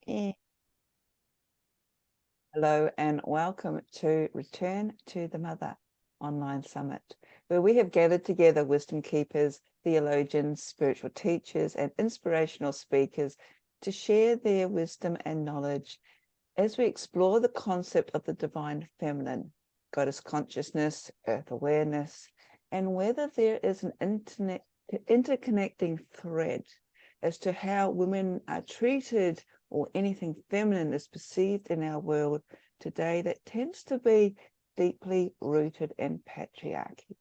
Yeah. Hello and welcome to Return to the Mother online summit, where we have gathered together wisdom keepers, theologians, spiritual teachers, and inspirational speakers to share their wisdom and knowledge as we explore the concept of the divine feminine, goddess consciousness, earth awareness, and whether there is an interconnecting thread as to how women are treated or anything feminine is perceived in our world today that tends to be deeply rooted in patriarchy.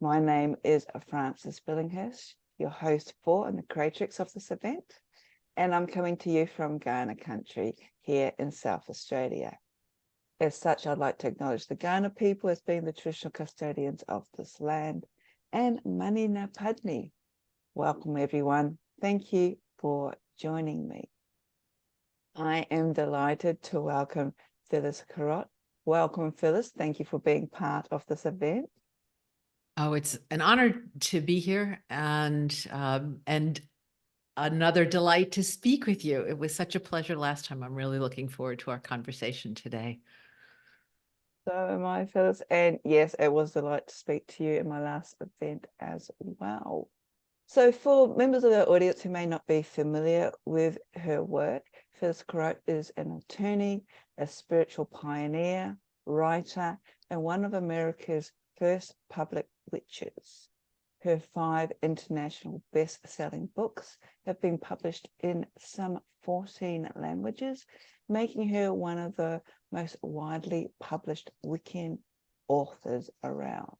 My name is Frances Billinghurst, your host for and the creatrix of this event, and I'm coming to you from Kaurna country here in South Australia. As such, I'd like to acknowledge the Kaurna people as being the traditional custodians of this land, and Manina Padni. Welcome everyone. Thank you for joining me. I am delighted to welcome Phyllis Curott. Welcome, Phyllis. Thank you for being part of this event. Oh, it's an honor to be here and another delight to speak with you. It was such a pleasure last time. I'm really looking forward to our conversation today. So am I, Phyllis. And yes, it was a delight to speak to you in my last event as well. So for members of our audience who may not be familiar with her work, Phyllis Curott is an attorney, a spiritual pioneer, writer, and one of America's first public witches. Her 5 international best-selling books have been published in some 14 languages, making her one of the most widely published Wiccan authors around.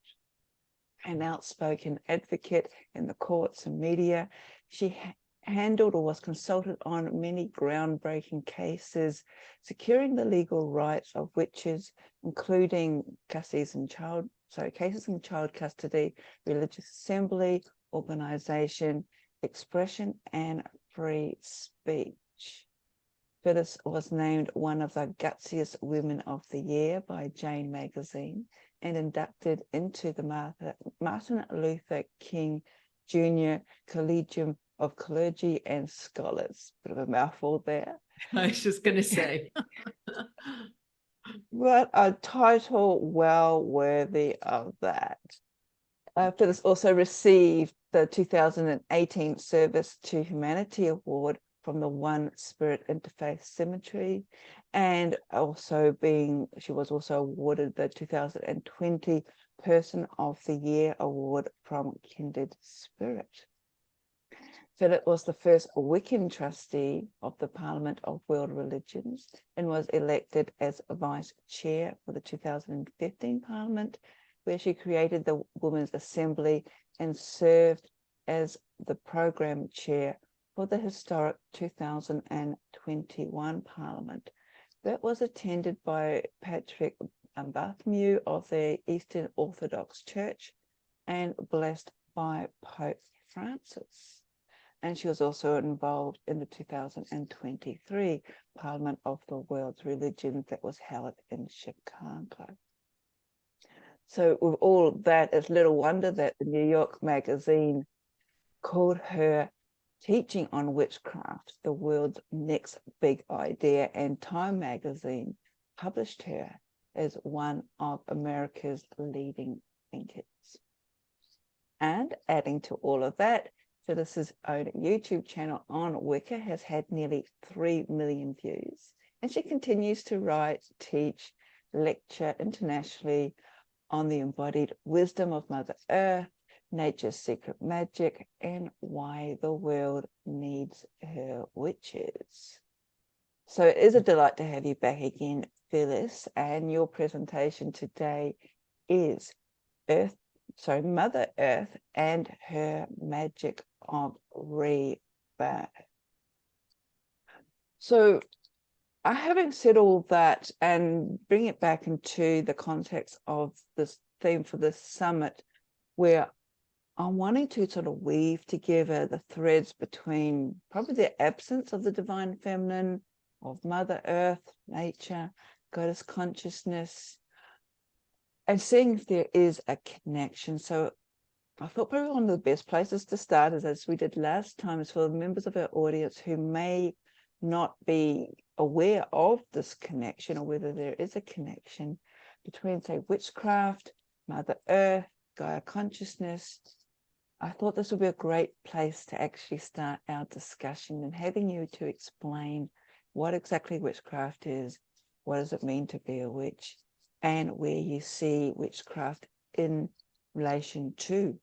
An outspoken advocate in the courts and media, she handled or was consulted on many groundbreaking cases, securing the legal rights of witches, including cases in child custody, religious assembly, organization, expression, and free speech. Phyllis was named one of the gutsiest women of the year by Jane magazine and inducted into the Martin Luther King Jr. Collegium of Clergy and Scholars. Bit of a mouthful there. I was just going to say. What a title well worthy of that. Phyllis also received the 2018 Service to Humanity Award from the One Spirit Interfaith Cemetery, and she was also awarded the 2020 Person of the Year Award from Kindred Spirit. Philip was the first Wiccan trustee of the Parliament of World Religions and was elected as vice chair for the 2015 Parliament, where she created the Women's Assembly and served as the program chair for the historic 2021 Parliament. That was attended by Patrick Bartholomew of the Eastern Orthodox Church and blessed by Pope Francis. And she was also involved in the 2023 Parliament of the World's Religions that was held in Chicago. So with all of that, it's little wonder that the New York Magazine called her teaching on witchcraft the world's next big idea, and Time Magazine published her as one of America's leading thinkers. And adding to all of that, Phyllis's own YouTube channel on Wicca has had nearly 3 million views, and she continues to write, teach, lecture internationally on the embodied wisdom of Mother Earth, nature's secret magic, and why the world needs her witches. So it is a delight to have you back again, Phyllis, and your presentation today is Mother Earth and her magic of rebirth. So having said all that and bring it back into the context of this theme for this summit, where I'm wanting to sort of weave together the threads between probably the absence of the divine feminine, of Mother Earth, nature, goddess consciousness, and seeing if there is a connection. So I thought probably one of the best places to start is, as we did last time, is for the members of our audience who may not be aware of this connection, or whether there is a connection between, say, witchcraft, Mother Earth, Gaia consciousness, I thought this would be a great place to actually start our discussion, and having you to explain what exactly witchcraft is, what does it mean to be a witch, and where you see witchcraft in relation to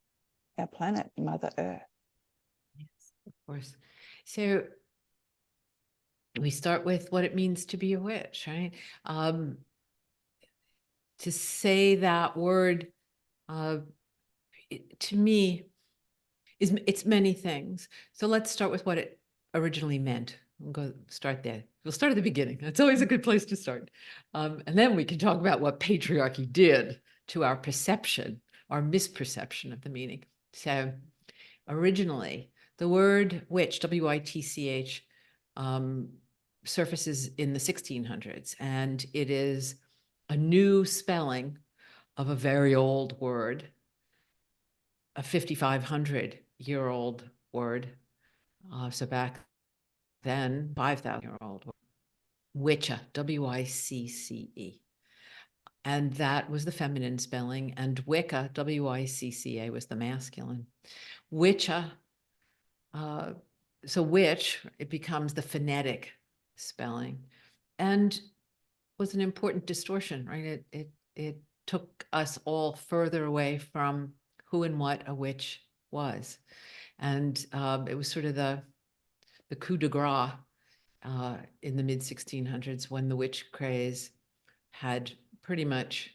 our planet, Mother Earth. Yes, of course. So we start with what it means to be a witch, right? To say that word, to me, it's many things. So let's start with what it originally meant. We'll go start there. We'll start at the beginning. It's always a good place to start. And then we can talk about what patriarchy did to our perception, our misperception of the meaning. So originally, the word witch, W-I-T-C-H, surfaces in the 1600s, and it is a new spelling of a very old word, a 5,500-year-old word. So back then, 5,000-year-old wicca, W-I-C-C-E. And that was the feminine spelling, and Wicca, W-I-C-C-A, was the masculine. Wicca, so witch, it becomes the phonetic spelling, and was an important distortion, right? It took us all further away from who and what a witch was. And it was sort of the coup de grace in the mid 1600s, when the witch craze had pretty much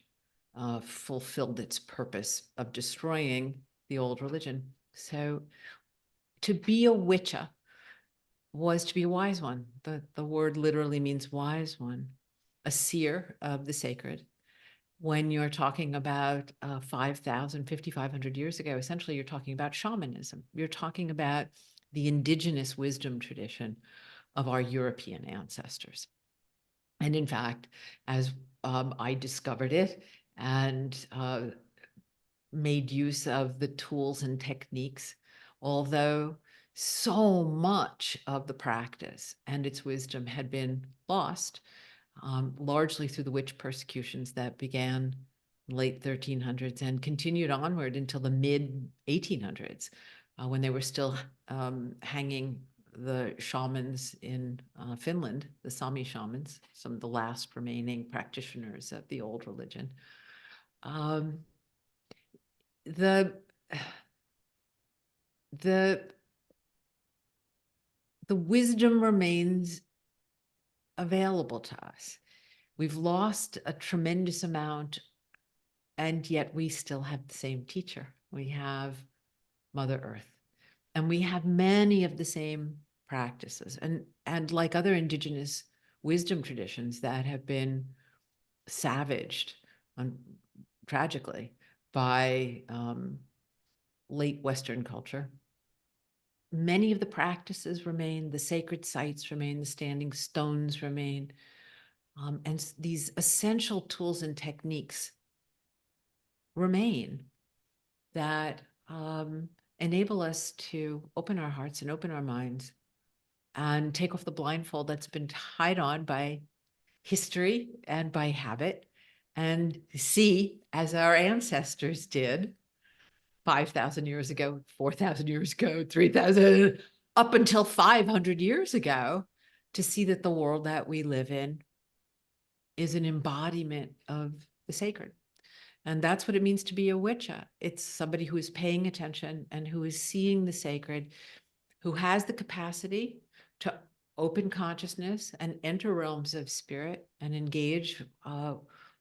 fulfilled its purpose of destroying the old religion. So to be a witcher was to be a wise one. The word literally means wise one, a seer of the sacred. When you're talking about 5,000, 5,500 years ago, essentially you're talking about shamanism. You're talking about the indigenous wisdom tradition of our European ancestors. And in fact, as I discovered it and made use of the tools and techniques, although so much of the practice and its wisdom had been lost, largely through the witch persecutions that began late 1300s and continued onward until the mid 1800s, when they were still hanging the shamans in Finland, the Sami shamans, some of the last remaining practitioners of the old religion. The wisdom remains available to us. We've lost a tremendous amount, and yet we still have the same teacher. We have Mother Earth, and we have many of the same practices. And like other indigenous wisdom traditions that have been savaged, tragically, by late Western culture, many of the practices remain, the sacred sites remain, the standing stones remain, and these essential tools and techniques remain that enable us to open our hearts and open our minds and take off the blindfold that's been tied on by history and by habit, and see, as our ancestors did 5,000 years ago, 4,000 years ago, 3,000, up until 500 years ago, to see that the world that we live in is an embodiment of the sacred. And that's what it means to be a witcher. It's somebody who is paying attention and who is seeing the sacred, who has the capacity to open consciousness and enter realms of spirit and engage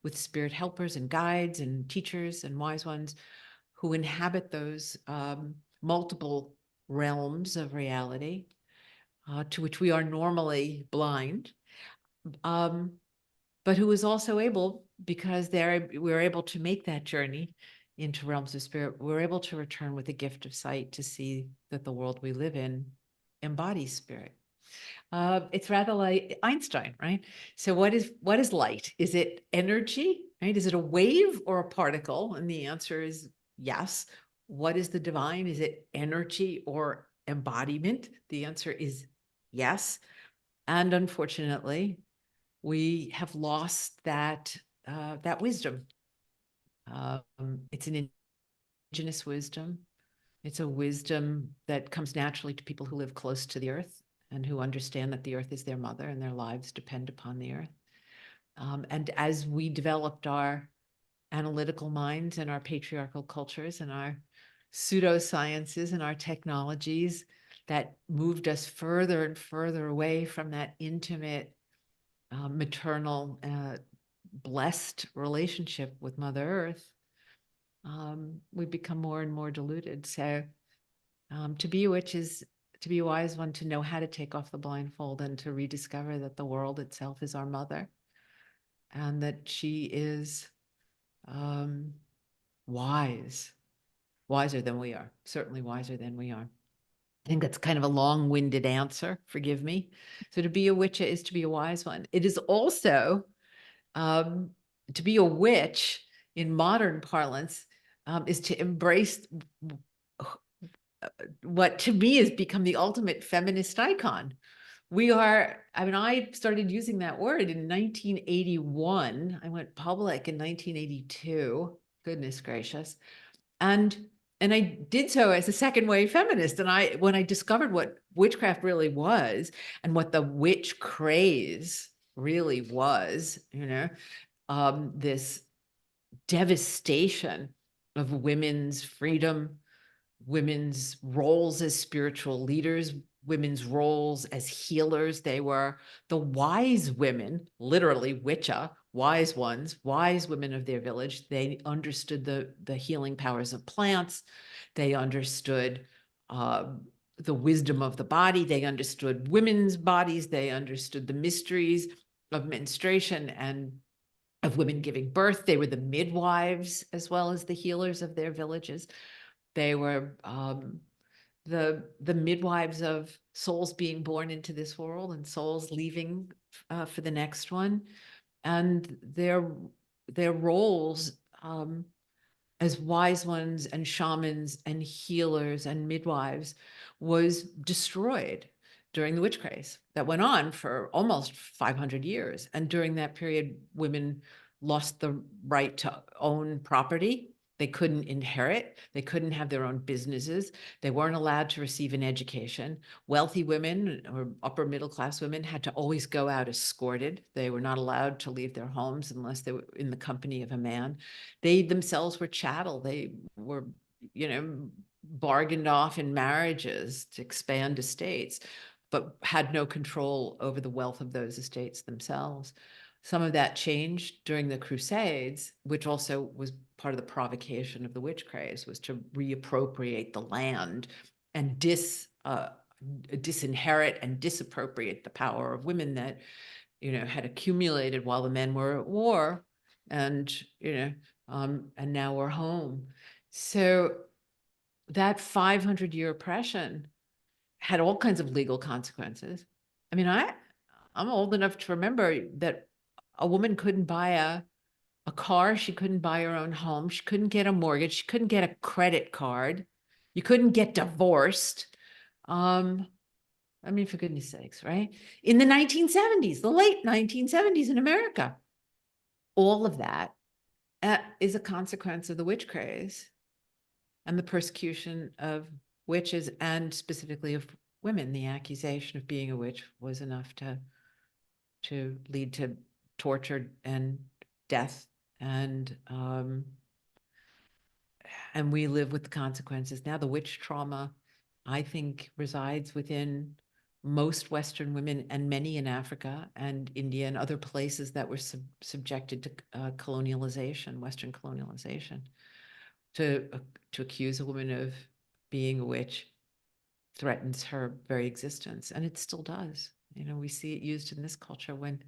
with spirit helpers and guides and teachers and wise ones who inhabit those multiple realms of reality to which we are normally blind, but who is also able, because we're able to make that journey into realms of spirit, we're able to return with a gift of sight to see that the world we live in embodies spirit. It's rather like Einstein, right? So what is light? Is it energy, right? Is it a wave or a particle? And the answer is yes. What is the divine? Is it energy or embodiment? The answer is yes. And unfortunately, we have lost that wisdom. It's an indigenous wisdom. It's a wisdom that comes naturally to people who live close to the earth and who understand that the earth is their mother and their lives depend upon the earth. And as we developed our analytical minds and our patriarchal cultures and our pseudosciences and our technologies that moved us further and further away from that intimate, maternal, blessed relationship with Mother Earth, we become more and more deluded. So to be a witch is to be a wise one, to know how to take off the blindfold and to rediscover that the world itself is our mother and that she is wise, wiser than we are, certainly wiser than we are. I think that's kind of a long-winded answer, forgive me. So to be a witch is to be a wise one. It is also to be a witch in modern parlance is to embrace what to me has become the ultimate feminist icon. We are, I mean, I started using that word in 1981. I went public in 1982. Goodness gracious. And I did so as a second wave feminist. And when I discovered what witchcraft really was and what the witch craze really was, this devastation of women's freedom, women's roles as spiritual leaders, women's roles as healers. They were the wise women, literally witcha, wise ones, wise women of their village. They understood the healing powers of plants. They understood the wisdom of the body. They understood women's bodies. They understood the mysteries of menstruation and of women giving birth. They were the midwives as well as the healers of their villages. They were the midwives of souls being born into this world and souls leaving for the next one, and their roles as wise ones and shamans and healers and midwives was destroyed during the witch craze that went on for almost 500 years. And during that period, women lost the right to own property. They couldn't inherit. They couldn't have their own businesses. They weren't allowed to receive an education. Wealthy women or upper middle class women had to always go out escorted. They were not allowed to leave their homes unless they were in the company of a man. They themselves were chattel. They were, bargained off in marriages to expand estates, but had no control over the wealth of those estates themselves. Some of that changed during the Crusades, which also was part of the provocation of the witch craze, was to reappropriate the land and disinherit and disappropriate the power of women that, had accumulated while the men were at war, and and now we're home. So that 500-year oppression had all kinds of legal consequences. I mean, I'm old enough to remember that a woman couldn't buy a car. She couldn't buy her own home. She couldn't get a mortgage. She couldn't get a credit card. You couldn't get divorced. I mean, for goodness sakes, right? In the 1970s, the late 1970s in America, all of that is a consequence of the witch craze and the persecution of witches, and specifically of women. The accusation of being a witch was enough to lead to torture and death, and we live with the consequences now. The witch trauma, I think, resides within most Western women and many in Africa and India and other places that were subjected to colonialization, Western colonialization. To accuse a woman of being a witch threatens her very existence, and it still does. We see it used in this culture. When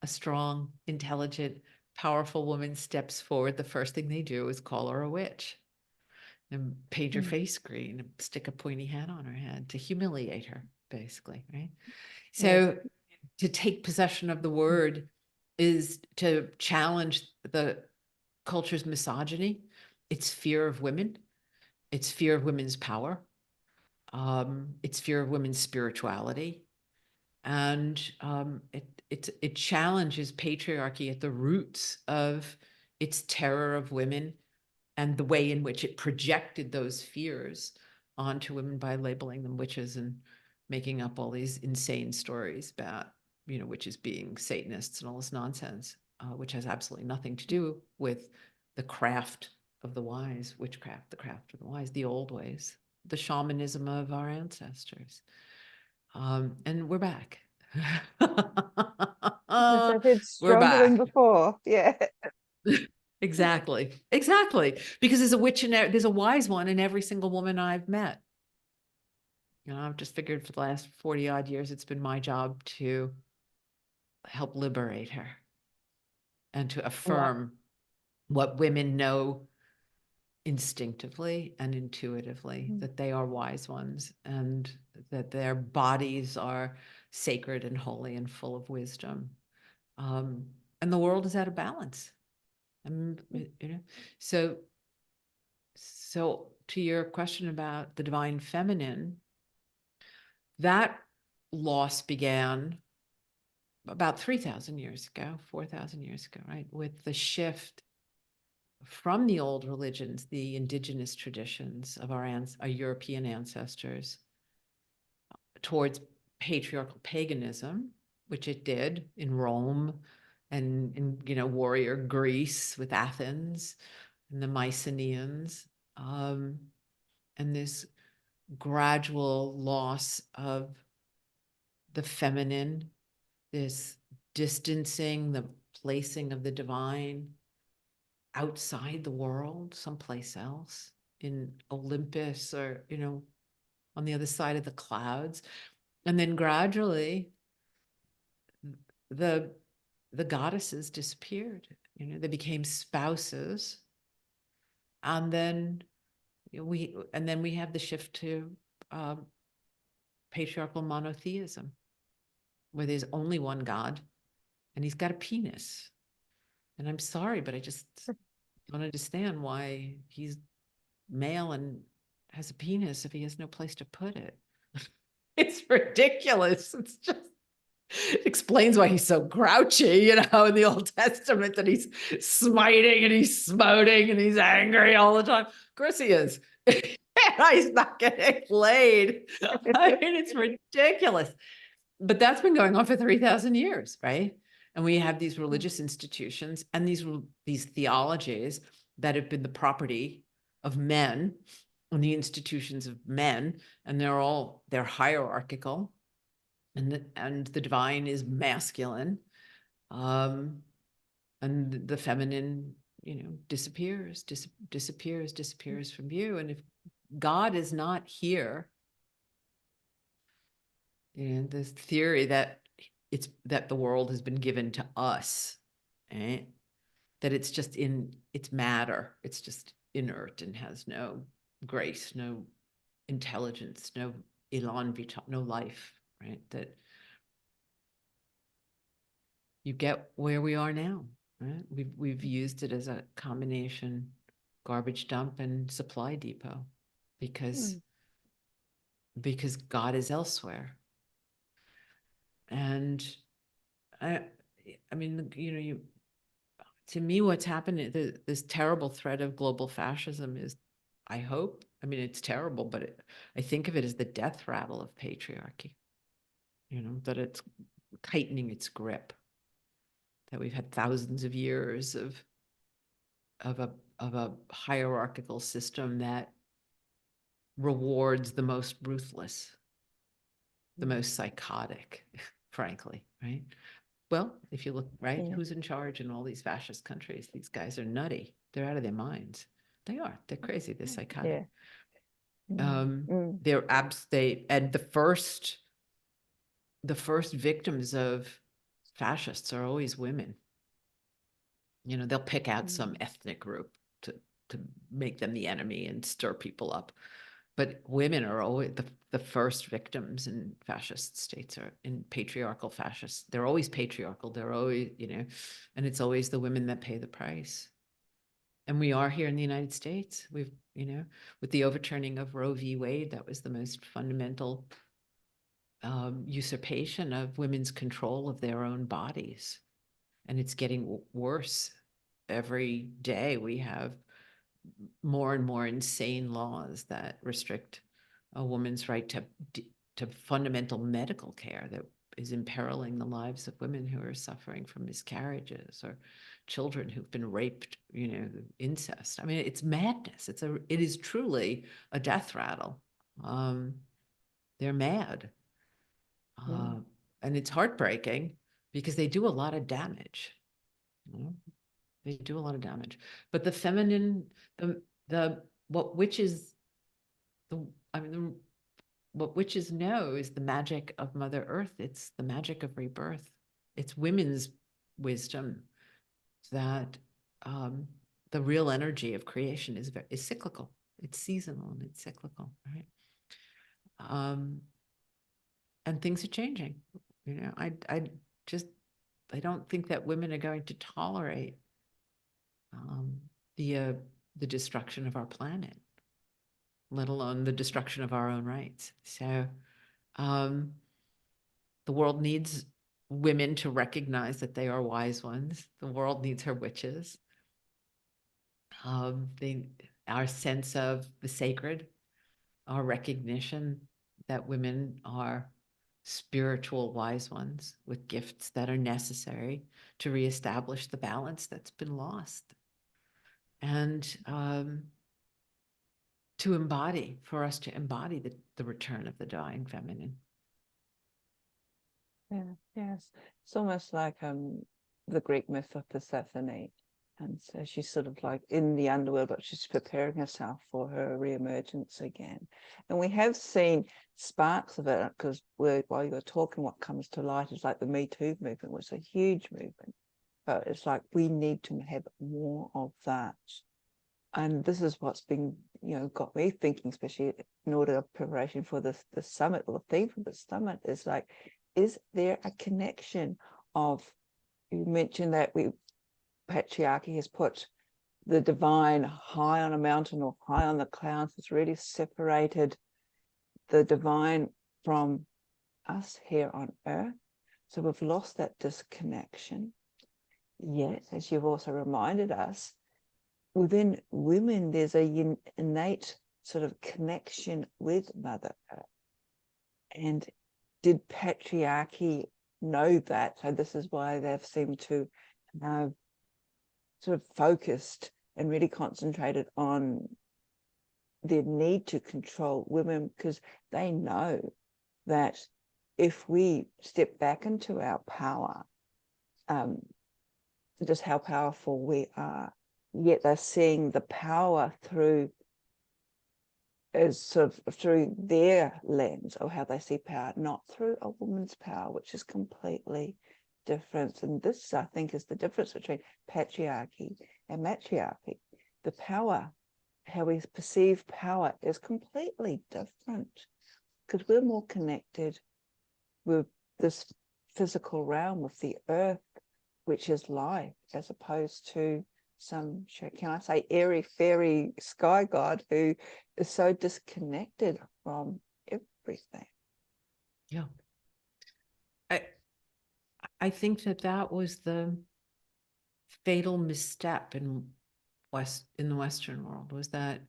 a strong, intelligent, powerful woman steps forward, the first thing they do is call her a witch and paint her face green and stick a pointy hat on her head to humiliate her, basically, right? So to take possession of the word is to challenge the culture's misogyny, its fear of women, its fear of women's power, its fear of women's spirituality, And it challenges patriarchy at the roots of its terror of women and the way in which it projected those fears onto women by labeling them witches and making up all these insane stories about, witches being Satanists and all this nonsense, which has absolutely nothing to do with the craft of the wise, witchcraft, the craft of the wise, the old ways, the shamanism of our ancestors. And we're back. Yes, I said We're stronger than back. before. Yeah. Exactly. Because there's a witch in there, there's a wise one in every single woman I've met. I've just figured for the last 40 odd years, it's been my job to help liberate her and to Wow. affirm what women know instinctively and intuitively, that they are wise ones and that their bodies are sacred and holy and full of wisdom. And the world is out of balance. And, so to your question about the divine feminine, that loss began about 3,000 years ago, 4,000 years ago, right? With the shift from the old religions, the indigenous traditions of our European ancestors, towards patriarchal paganism, which it did in Rome and in warrior Greece with Athens and the Mycenaeans, and this gradual loss of the feminine, this distancing, the placing of the divine outside the world, someplace else in Olympus or, on the other side of the clouds. And then gradually the goddesses disappeared. They became spouses. And then we have the shift to patriarchal monotheism, where there's only one God and he's got a penis. And I'm sorry, but I just don't understand why he's male and has a penis if he has no place to put it. It's ridiculous. It's just explains why he's so grouchy, in the Old Testament, that he's smiting and he's smoting and he's angry all the time. Of course he is. He's not getting laid. I mean, it's ridiculous. But that's been going on for 3,000 years, right? And we have these religious institutions and these theologies that have been the property of men and the institutions of men, and they're hierarchical, and the divine is masculine, and the feminine, disappears from view. And if God is not here, this theory that that the world has been given to us, right? That it's matter, it's just inert and has no grace, no intelligence, no elan vital, no life, right? That you get where we are now, right? We've used it as a combination garbage dump and supply depot because God is elsewhere. And I mean, to me, what's happened, this terrible threat of global fascism is, I hope, it's terrible, but I think of it as the death rattle of patriarchy, that it's tightening its grip, that we've had thousands of years of a hierarchical system that rewards the most ruthless, the most psychotic, frankly, right? Well, if you look, right, who's in charge in all these fascist countries? These guys are nutty. They're out of their minds. They are. They're crazy. They're psychotic. And the first victims of fascists are always women. They'll pick out some ethnic group to make them the enemy and stir people up. But women are always the first victims in fascist states, or in patriarchal fascists. They're always patriarchal. They're always, and it's always the women that pay the price. And we are here in the United States. We've, with the overturning of Roe v. Wade, that was the most fundamental usurpation of women's control of their own bodies. And it's getting worse every day. We have more and more insane laws that restrict a woman's right to fundamental medical care that is imperiling the lives of women who are suffering from miscarriages, or children who've been raped, incest. I mean, it's madness. It is truly a death rattle. They're mad. And it's heartbreaking because they do a lot of damage. They do a lot of damage. But the feminine, what witches know is the magic of Mother Earth. It's the magic of rebirth. It's women's wisdom that the real energy of creation is cyclical. It's seasonal and it's cyclical, right? And things are changing. I don't think that women are going to tolerate the destruction of our planet, let alone the destruction of our own rights. So the world needs women to recognize that they are wise ones. The world needs her witches. Our sense of the sacred, our recognition that women are spiritual wise ones with gifts that are necessary to reestablish the balance that's been lost. And for us to embody the return of the divine feminine. Yeah, yes. It's almost like the Greek myth of Persephone. And so she's sort of like in the underworld, but she's preparing herself for her reemergence again. And we have seen sparks of it, because while you were talking, what comes to light is like the Me Too movement was a huge movement. But it's like we need to have more of that. And this is what's been, got me thinking, especially in order of preparation for the summit, or the theme for the summit is like, is there a connection of, you mentioned that patriarchy has put the divine high on a mountain or high on the clouds. It's really separated the divine from us here on earth. So we've lost that disconnection. Yet, as you've also reminded us, within women, there's a innate sort of connection with Mother Earth. And did patriarchy know that? So this is why they've seemed to have sort of focused and really concentrated on their need to control women, because they know that if we step back into our power, just how powerful we are, yet they're seeing the power through their lens of how they see power, not through a woman's power, which is completely different. And this, I think, is the difference between patriarchy and matriarchy. The power, how we perceive power, is completely different, because we're more connected with this physical realm, with the earth, which is life, as opposed to some, can I say, airy fairy sky god who is so disconnected from everything. Yeah. I think that was the fatal misstep in the Western world, was that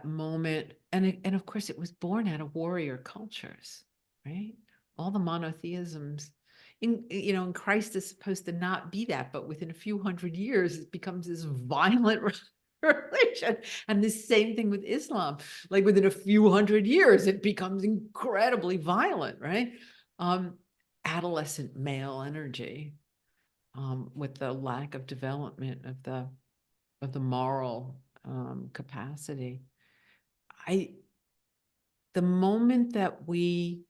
moment, and of course it was born out of warrior cultures, right? All the monotheisms. In Christ is supposed to not be that, but within a few hundred years, it becomes this violent religion. And the same thing with Islam. Like within a few hundred years, it becomes incredibly violent, right? Adolescent male energy, with the lack of development of the moral capacity. The moment that we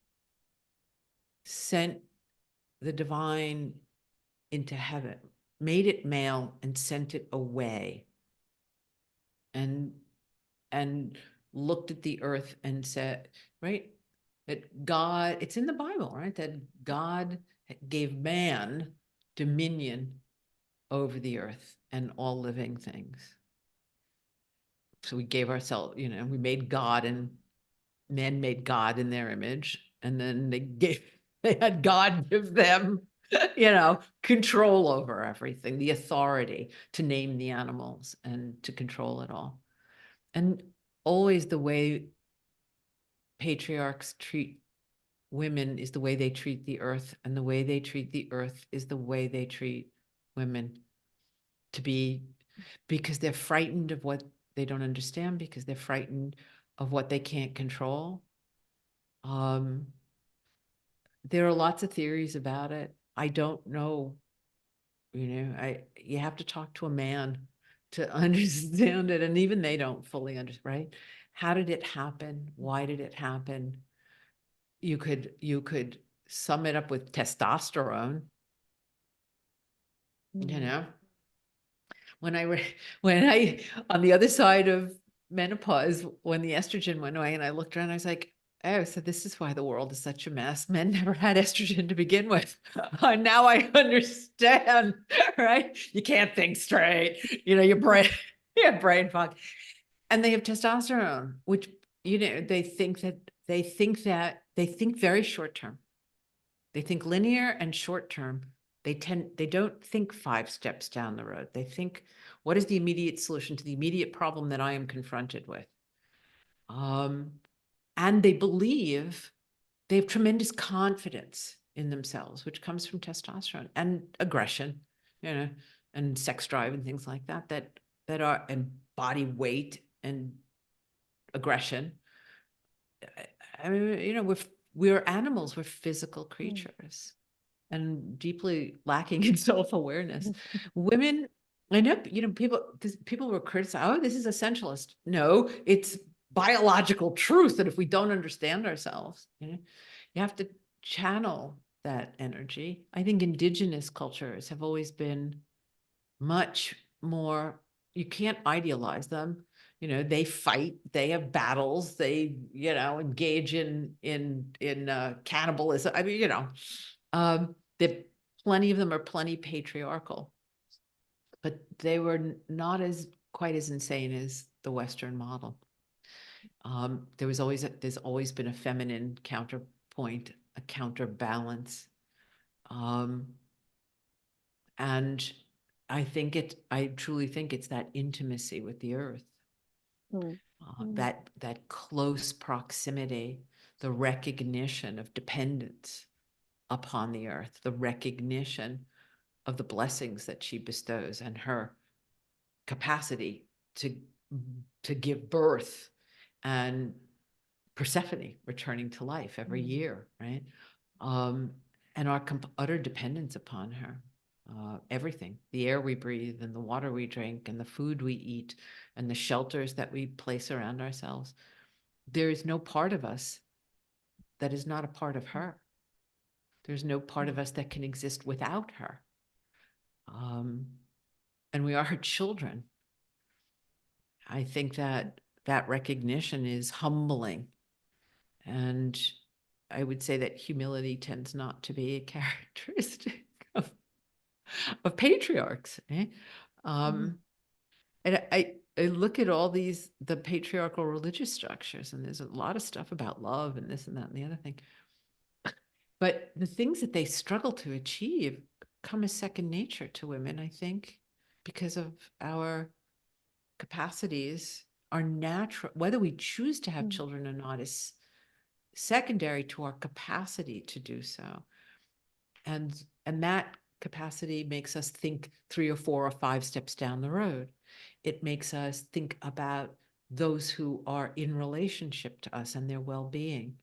sent the divine into heaven, made it male and sent it away, and looked at the earth and said, right, that God, it's in the Bible, right, that God gave man dominion over the earth and all living things. So we gave ourselves, we made God men made God in their image, and then they had God give them, control over everything, the authority to name the animals and to control it all. And always the way patriarchs treat women is the way they treat the earth, and the way they treat the earth is the way they treat women, because they're frightened of what they don't understand, because they're frightened of what they can't control. There are lots of theories about it. I don't know, you have to talk to a man to understand it, and even they don't fully understand, right? How did it happen? Why did it happen? You could sum it up with testosterone, when I on the other side of menopause, when the estrogen went away, and I looked around, I was like, oh, so this is why the world is such a mess. Men never had estrogen to begin with. Now I understand, right? You can't think straight. Your brain, brain fog. And they have testosterone, which, they think very short term. They think linear and short term. They don't think 5 steps down the road. They think, what is the immediate solution to the immediate problem that I am confronted with? And they have tremendous confidence in themselves, which comes from testosterone and aggression, and sex drive and things like that are, and body weight and aggression. I mean, we're animals, we're physical creatures, and deeply lacking in self-awareness. Women, I know, people were criticizing, oh, this is essentialist. No, it's biological truth that if we don't understand ourselves, you have to channel that energy. I think indigenous cultures have always been much more, you can't idealize them. They fight, they have battles, they, engage in cannibalism. I mean, plenty of them are plenty patriarchal, but they were not quite as insane as the Western model. There's always been a feminine counterpoint, a counterbalance. And I truly think it's that intimacy with the earth, that close proximity, the recognition of dependence upon the earth, the recognition of the blessings that she bestows, and her capacity to give birth, and Persephone returning to life every year, right? And our utter dependence upon her. Everything, the air we breathe and the water we drink and the food we eat and the shelters that we place around ourselves. There is no part of us that is not a part of her. There's no part of us that can exist without her. And we are her children. I think that recognition is humbling. And I would say that humility tends not to be a characteristic of patriarchs. And I look at all the patriarchal religious structures, and there's a lot of stuff about love and this and that and the other thing. But the things that they struggle to achieve come as second nature to women, I think, because of our capacities are natural. Whether we choose to have children or not is secondary to our capacity to do so. And that capacity makes us think 3 or 4 or 5 steps down the road. It makes us think about those who are in relationship to us and their well-being.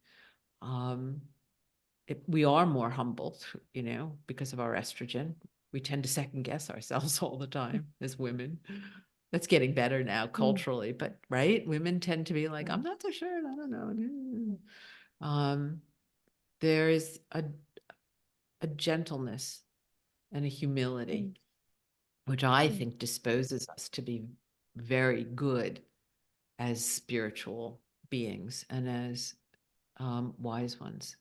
We are more humble, because of our estrogen. We tend to second guess ourselves all the time as women. That's getting better now culturally, but right? Women tend to be like, I'm not so sure, I don't know. There is a gentleness and a humility, which I think disposes us to be very good as spiritual beings and as wise ones.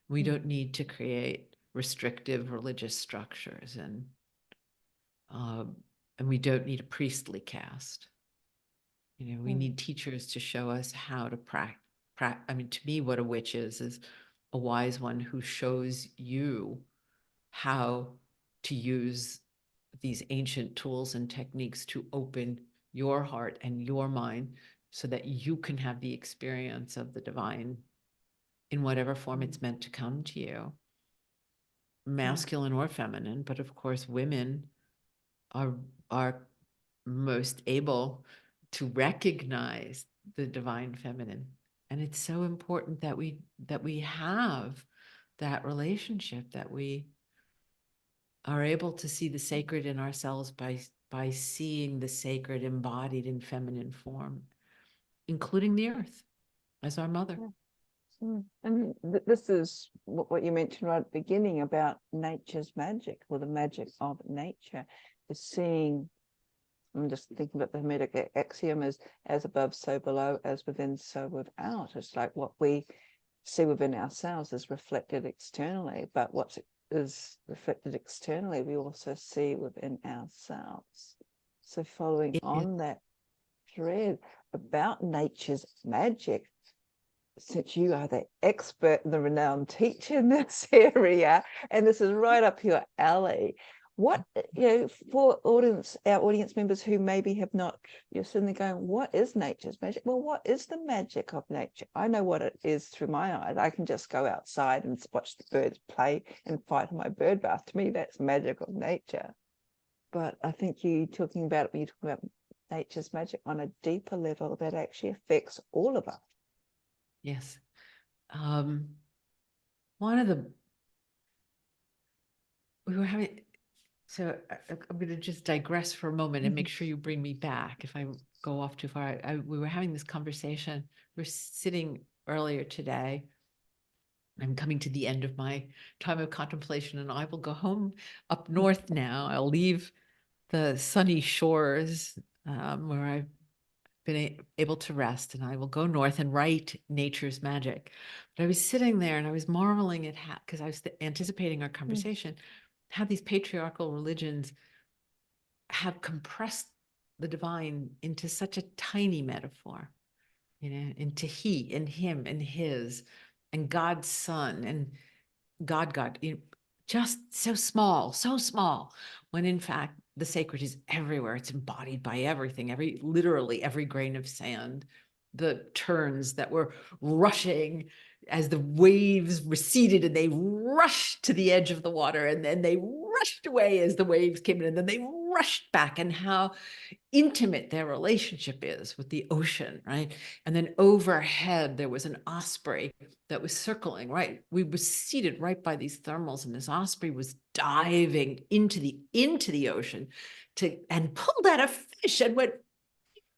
We don't need to create restrictive religious structures, and we don't need a priestly caste. We need teachers to show us how to I mean, to me, what a witch is a wise one who shows you how to use these ancient tools and techniques to open your heart and your mind so that you can have the experience of the divine in whatever form it's meant to come to you, masculine or feminine. But of course, women are most able to recognize the divine feminine. And it's so important that we have that relationship, that we are able to see the sacred in ourselves by seeing the sacred embodied in feminine form, including the earth as our mother. And this is what you mentioned right at the beginning about nature's magic, or the magic of nature, is seeing. I'm just thinking about the Hermetic axiom as above, so below, as within, so without. It's like what we see within ourselves is reflected externally, but what is reflected externally, we also see within ourselves. So following on that thread about nature's magic, since you are the expert and the renowned teacher in this area, and this is right up your alley, what, for our audience members who maybe have not, you're suddenly going, what is nature's magic? Well, what is the magic of nature? I know what it is through my eyes. I can just go outside and watch the birds play and fight in my bird bath. To me, that's magic of nature. But I think you talking about it when you're talking about nature's magic on a deeper level that actually affects all of us. Yes. One of the, we were having, so I'm going to just digress for a moment and make sure you bring me back if I go off too far. We were having this conversation. We're sitting earlier today. I'm coming to the end of my time of contemplation, and I will go home up north now. I'll leave the sunny shores where I've been able to rest, and I will go north and write nature's magic. But I was sitting there and I was marveling at how, because I was anticipating our conversation, how these patriarchal religions have compressed the divine into such a tiny metaphor, into he and him and his and God's son and God, just so small, when in fact the sacred is everywhere. It's embodied by everything, literally every grain of sand, the terns that were rushing as the waves receded and they rushed to the edge of the water, and then they rushed away as the waves came in, and then they rushed back, and how intimate their relationship is with the ocean, right? And then overhead, there was an osprey that was circling, right? We were seated right by these thermals, and this osprey was diving into the ocean and pulled out a fish and went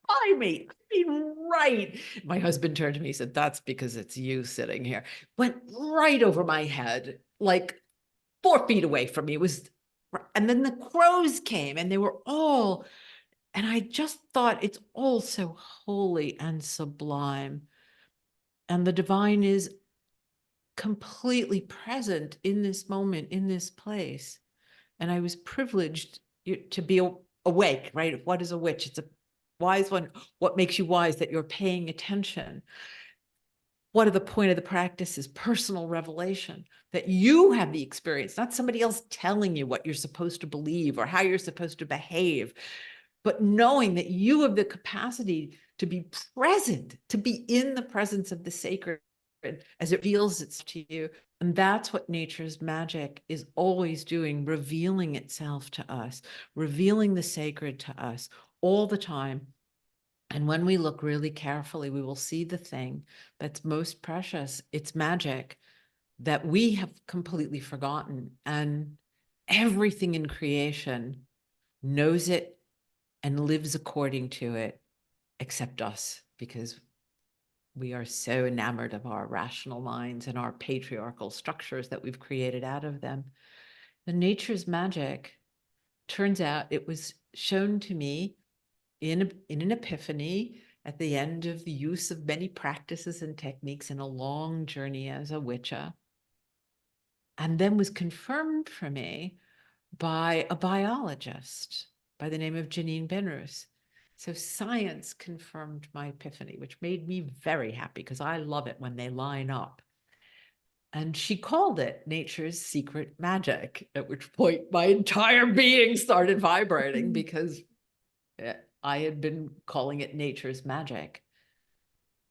by me. I mean, right. My husband turned to me and said, "That's because it's you sitting here." Went right over my head, like 4 feet away from me. It was, and then the crows came, and they were all, and I just thought, it's all so holy and sublime. And the divine is completely present in this moment, in this place. And I was privileged to be awake, right? What is a witch? It's a wise one. What makes you wise? That you're paying attention. What are the point of the practice is personal revelation, that you have the experience, not somebody else telling you what you're supposed to believe or how you're supposed to behave, but knowing that you have the capacity to be present, to be in the presence of the sacred as it reveals itself to you. And that's what nature's magic is always doing, revealing itself to us, revealing the sacred to us all the time. And when we look really carefully, we will see the thing that's most precious. It's magic that we have completely forgotten. And everything in creation knows it and lives according to it, except us, because we are so enamored of our rational minds and our patriarchal structures that we've created out of them. The nature's magic, turns out it was shown to me in an epiphany at the end of the use of many practices and techniques in a long journey as a witcher, and then was confirmed for me by a biologist by the name of Janine Benrus. So science confirmed my epiphany, which made me very happy because I love it when they line up. And she called it nature's secret magic, at which point my entire being started vibrating because I had been calling it nature's magic.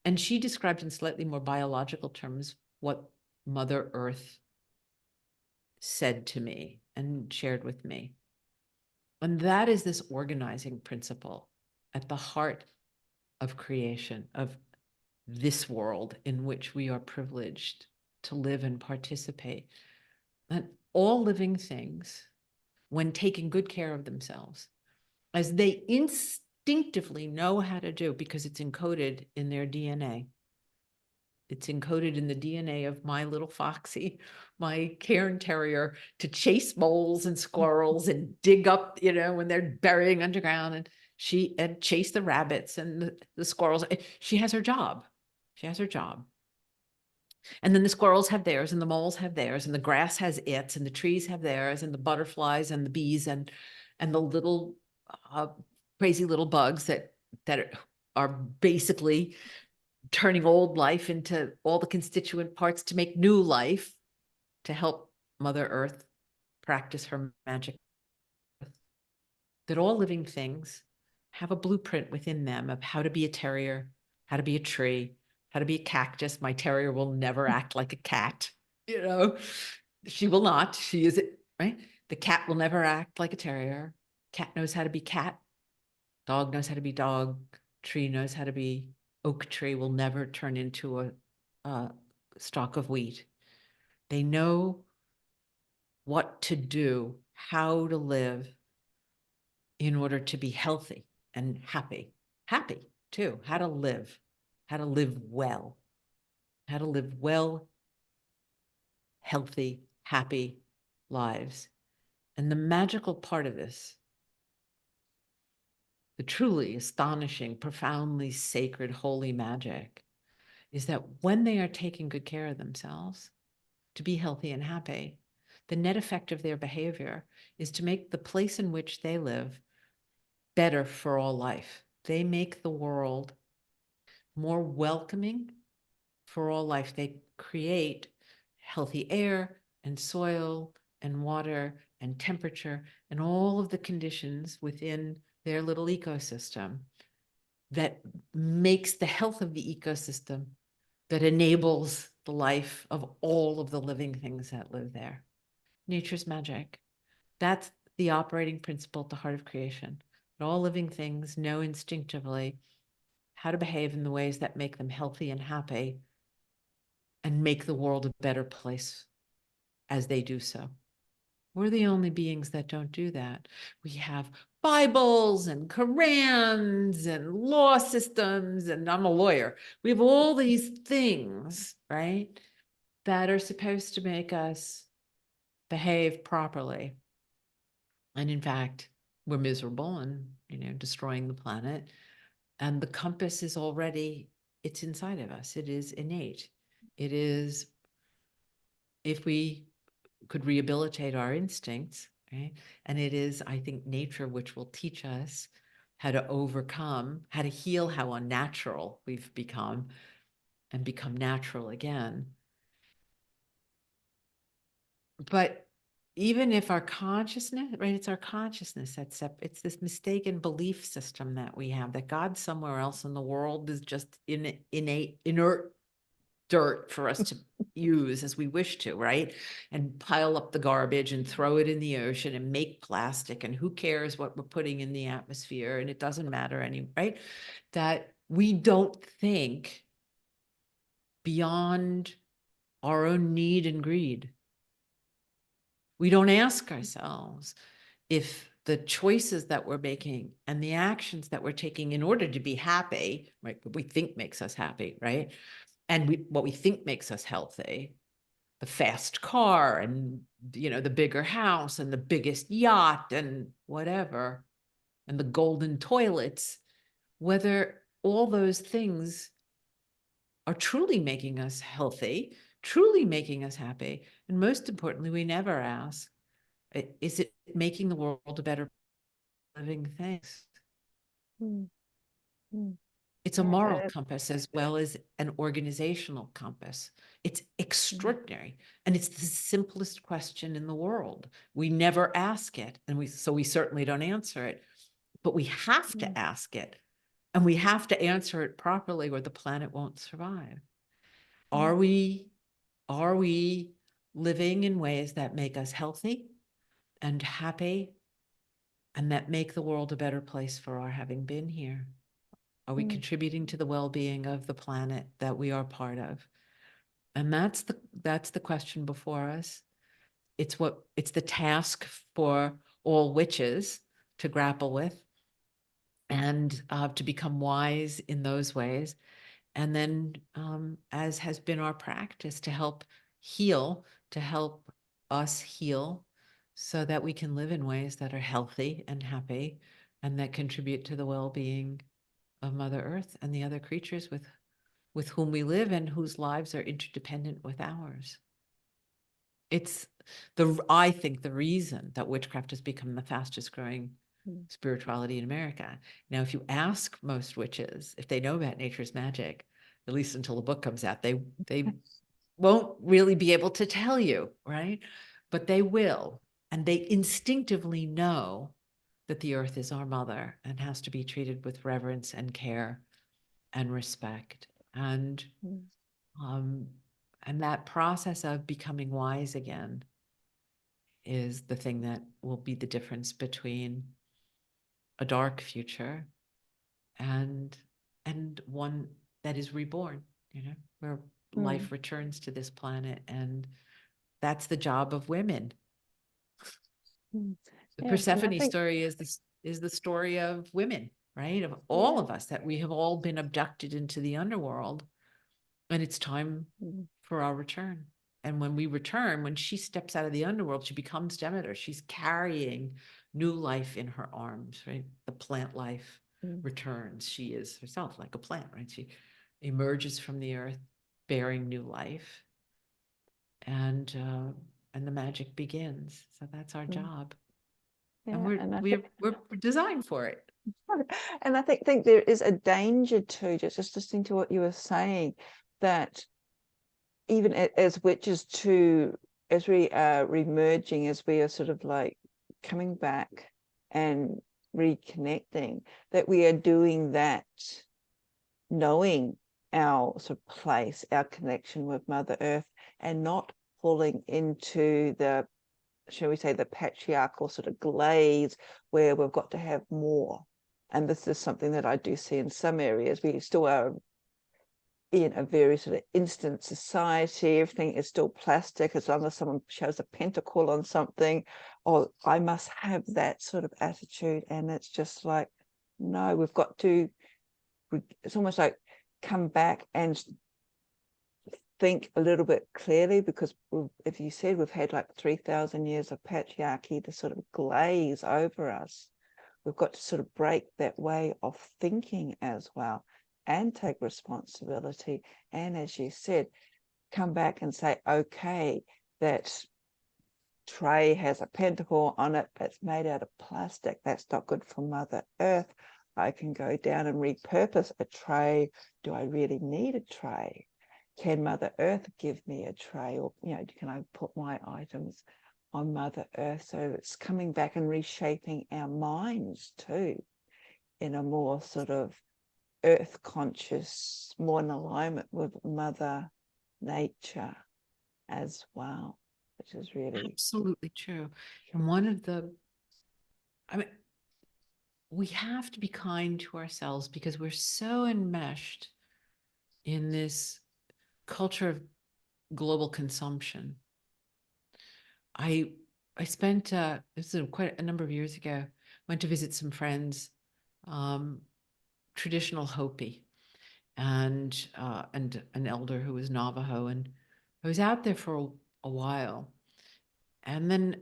And she described in slightly more biological terms what Mother Earth said to me and shared with me. And that is this organizing principle at the heart of creation, of this world in which we are privileged to live and participate. And all living things, when taking good care of themselves, as they instinctively know how to do, because it's encoded in their DNA. It's encoded in the DNA of my little Foxy, my Cairn Terrier, to chase moles and squirrels and dig up, when they're burying underground, and chase the rabbits and the squirrels. She has her job. She has her job. And then the squirrels have theirs, and the moles have theirs, and the grass has its, and the trees have theirs, and the butterflies and the bees and the little crazy little bugs that are basically turning old life into all the constituent parts to make new life, to help Mother Earth practice her magic. That all living things have a blueprint within them of how to be a terrier, how to be a tree, how to be a cactus. My terrier will never act like a cat. She will not. She is it, right? The cat will never act like a terrier. Cat knows how to be cat. Dog knows how to be dog. Tree knows how to be oak tree. Will never turn into a stalk of wheat. They know what to do, how to live in order to be healthy and happy. Happy too. How to live well. How to live well, healthy, happy lives. And the magical part of this, the truly astonishing, profoundly sacred, holy magic, is that when they are taking good care of themselves to be healthy and happy, the net effect of their behavior is to make the place in which they live better for all life. They make the world more welcoming for all life. They create healthy air and soil and water and temperature and all of the conditions within their little ecosystem that makes the health of the ecosystem, that enables the life of all of the living things that live there. Nature's magic. That's the operating principle at the heart of creation. That all living things know instinctively how to behave in the ways that make them healthy and happy and make the world a better place as they do so. We're the only beings that don't do that. We have Bibles and Korans and law systems, and I'm a lawyer. We have all these things, right, that are supposed to make us behave properly. And in fact, we're miserable and, destroying the planet. And the compass is already, it's inside of us. It is innate. It is, if we could rehabilitate our instincts, right? And it is, I think, nature which will teach us how to overcome, how to heal how unnatural we've become and become natural again. But even if our consciousness, right, it's our consciousness that's it's this mistaken belief system that we have that God somewhere else in the world is just innate, inert dirt for us to use as we wish to, right? And pile up the garbage and throw it in the ocean and make plastic, and who cares what we're putting in the atmosphere, and it doesn't matter any, right? That we don't think beyond our own need and greed. We don't ask ourselves if the choices that we're making and the actions that we're taking in order to be happy, right, what we think makes us happy, right? And what we think makes us healthy, the fast car and, the bigger house and the biggest yacht and whatever, and the golden toilets, whether all those things are truly making us healthy, truly making us happy. And most importantly, we never ask, is it making the world a better living things? Mm. Mm. It's a Yeah, moral compass as well as an organizational compass. It's extraordinary. And it's the simplest question in the world. We never ask it. And so we certainly don't answer it, but we have to ask it. And we have to answer it properly or the planet won't survive. Are we living in ways that make us healthy and happy and that make the world a better place for our having been here? Are we contributing to the well-being of the planet that we are part of? And that's the question before us. It's the task for all witches to grapple with and to become wise in those ways. And then, as has been our practice, to help us heal so that we can live in ways that are healthy and happy and that contribute to the well-being of Mother Earth and the other creatures with whom we live and whose lives are interdependent with ours. It's I think the reason that witchcraft has become the fastest growing spirituality in America. Now, if you ask most witches if they know about nature's magic, at least until the book comes out, they won't really be able to tell you, right? But they will. And they instinctively know that the earth is our mother and has to be treated with reverence and care and respect. And that process of becoming wise again is the thing that will be the difference between a dark future and one that is reborn, where life returns to this planet. And that's the job of women. The Yes, and I Persephone think story is the story of women, right? Of all of us, that we have all been abducted into the underworld, and it's time for our return. And when we return, when she steps out of the underworld, she becomes Demeter. She's carrying new life in her arms, right? The plant life returns. She is herself like a plant, right? She emerges from the earth bearing new life, and the magic begins. So that's our job. And and I we're think we're designed for it. and I think there is a danger too, just listening to what you were saying, that even as witches too, as we are remerging, as we are sort of like coming back and reconnecting, that we are doing that knowing our sort of place, our connection with Mother Earth, and not falling into the, shall we say, the patriarchal sort of glaze where we've got to have more. And this is something that I do see in some areas. We still are in a very sort of instant society. Everything is still plastic. As long as someone shows a pentacle on something, oh, I must have that sort of attitude. And it's just like, no, we've got to, it's almost like come back and think a little bit clearly, because if you said we've had like 3,000 years of patriarchy to sort of glaze over us, we've got to sort of break that way of thinking as well and take responsibility. And as you said, come back and say, okay, that tray has a pentacle on it that's made out of plastic. That's not good for Mother Earth. I can go down and repurpose a tray. Do I really need a tray? Can Mother Earth give me a tray? Or, can I put my items on Mother Earth? So it's coming back and reshaping our minds too, in a more sort of earth conscious, more in alignment with Mother Nature as well, which is really Absolutely true. And I mean, we have to be kind to ourselves because we're so enmeshed in this culture of global consumption. I spent this is quite a number of years ago, went to visit some friends, traditional Hopi, and an elder who was Navajo, and I was out there for a while, and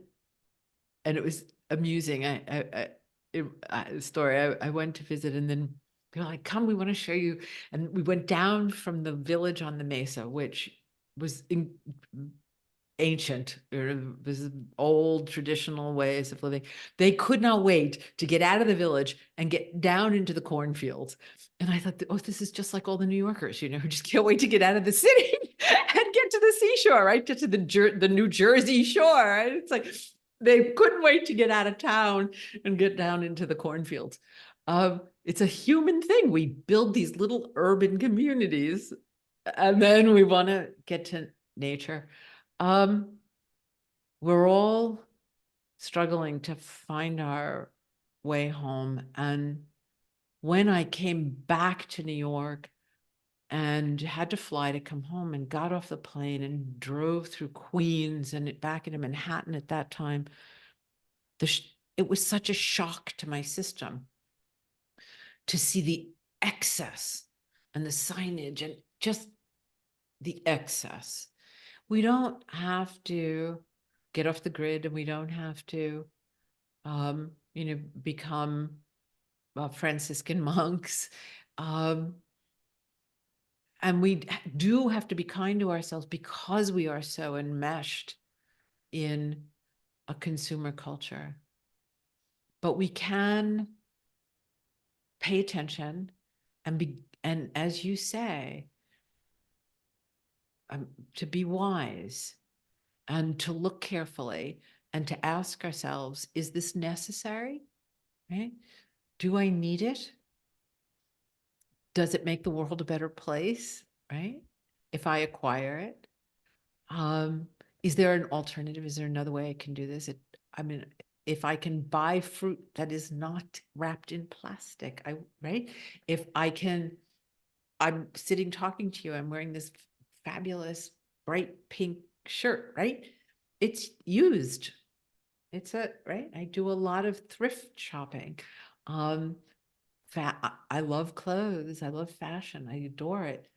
it was amusing. I went to visit, and then they're like, "Come, we want to show you." And we went down from the village on the mesa, which was ancient, this is old traditional ways of living. They could not wait to get out of the village and get down into the cornfields. And I thought, oh, this is just like all the New Yorkers, who just can't wait to get out of the city and get to the seashore, right? Get to the New Jersey shore, right? It's like they couldn't wait to get out of town and get down into the cornfields. It's a human thing. We build these little urban communities, and then we want to get to nature. We're all struggling to find our way home. And when I came back to New York and had to fly to come home, and got off the plane and drove through Queens and back into Manhattan at that time, it was such a shock to my system to see the excess and the signage and just the excess. We don't have to get off the grid, and we don't have to, become Franciscan monks. And we do have to be kind to ourselves, because we are so enmeshed in a consumer culture. But we can pay attention and as you say, to be wise and to look carefully and to ask ourselves, is this necessary? Right? Do I need it? Does it make the world a better place? Right? If I acquire it? Is there an alternative? Is there another way I can do this? If I can buy fruit that is not wrapped in plastic, right? If I'm sitting talking to you, I'm wearing this fabulous bright pink shirt, right? It's used. Right? I do a lot of thrift shopping. I love clothes. I love fashion. I adore it.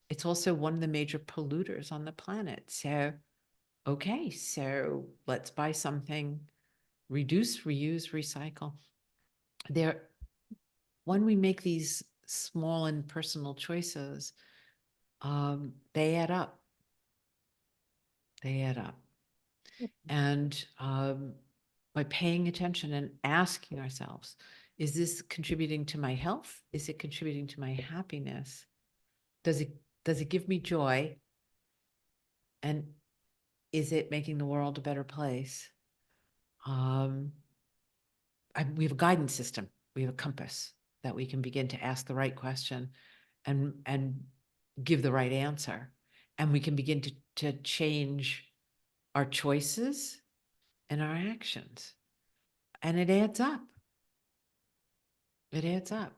It's also one of the major polluters on the planet. So, okay, so let's buy something, reduce, reuse, recycle. When we make these small and personal choices, they add up. They add up. And by paying attention and asking ourselves, is this contributing to my health? Is it contributing to my happiness? Does it give me joy? And is it making the world a better place? We have a guidance system. We have a compass that we can begin to ask the right question and give the right answer. And we can begin to change our choices and our actions. And it adds up. It adds up.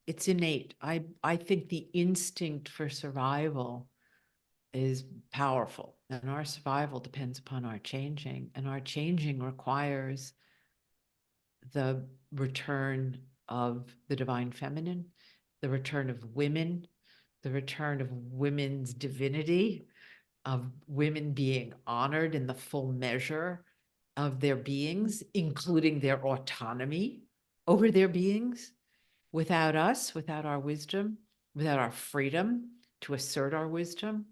It's innate. I think the instinct for survival is powerful, and our survival depends upon our changing, and our changing requires the return of the divine feminine, the return of women, the return of women's divinity, of women being honored in the full measure of their beings, including their autonomy over their beings. Without us, without our wisdom, without our freedom to assert our wisdom,